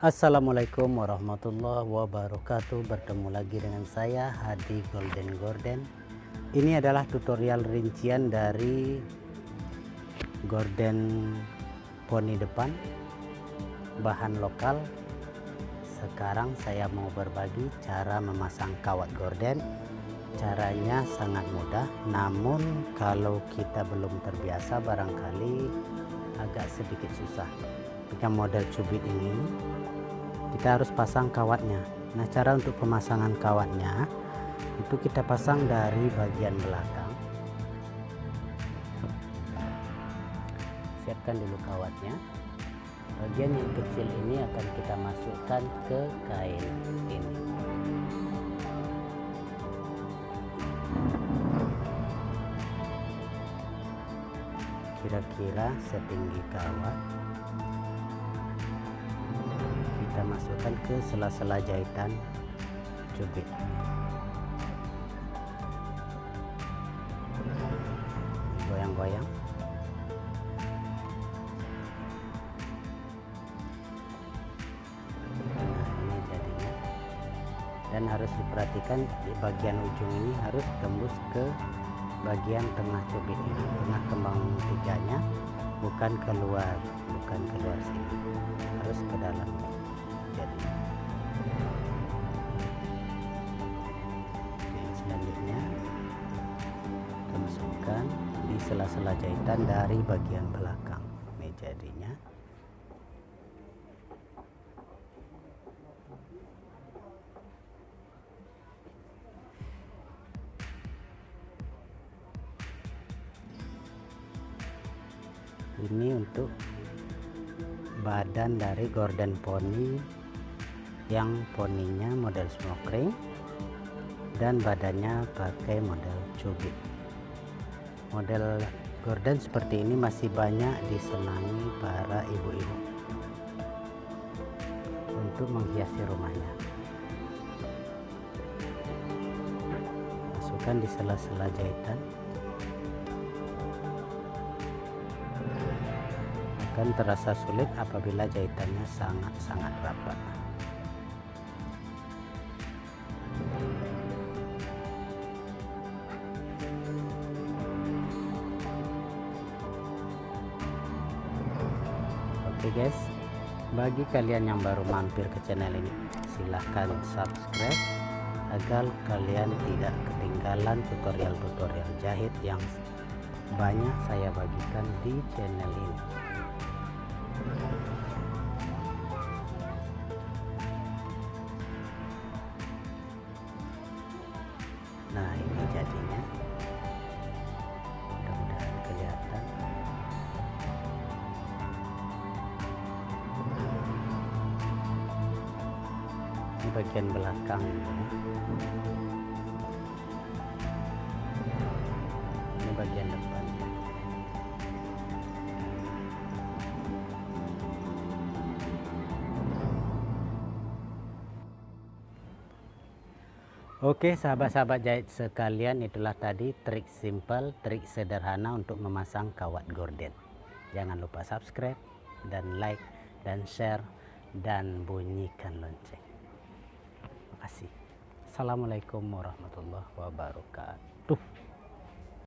Assalamualaikum warahmatullahi wabarakatuh. Bertemu lagi dengan saya Hadi Golden Gorden. Ini adalah tutorial rincian dari gorden poni depan, bahan lokal. Sekarang saya mau berbagi cara memasang kawat gorden. Caranya sangat mudah, namun kalau kita belum terbiasa barangkali agak sedikit susah. Dengan model cubit ini kita harus pasang kawatnya. Nah, cara untuk pemasangan kawatnya itu kita pasang dari bagian belakang. Siapkan dulu kawatnya. Bagian yang kecil ini akan kita masukkan ke kain ini. Kira-kira setinggi kawat. Kita masukkan ke sela-sela jahitan cubit. Goyang-goyang. Nah, ini jadinya. Dan harus diperhatikan di bagian ujung ini harus tembus ke bagian tengah cubit ini, tengah kembang tiganya, bukan keluar sini, harus ke dalam. Jadi selanjutnya kita masukkan di sela-sela jahitan dari bagian belakang. Ini jadinya. Ini untuk badan dari gorden poni yang poninya model smoke ring dan badannya pakai model cubit. Model gorden seperti ini masih banyak disenangi para ibu-ibu untuk menghiasi rumahnya. Masukkan di sela-sela jahitan. Akan terasa sulit apabila jahitannya sangat-sangat rapat. Oke guys, bagi kalian yang baru mampir ke channel ini, silahkan subscribe agar kalian tidak ketinggalan tutorial-tutorial jahit yang banyak saya bagikan di channel ini. Nah, ini jadinya. Mudah-mudahan kelihatan. Ini bagian belakang ya. Ini bagian depan. Oke sahabat-sahabat jahit sekalian, itulah tadi trik simple, trik sederhana untuk memasang kawat gorden. Jangan lupa subscribe dan like dan share dan bunyikan lonceng. Terima kasih. Assalamualaikum warahmatullahi wabarakatuh.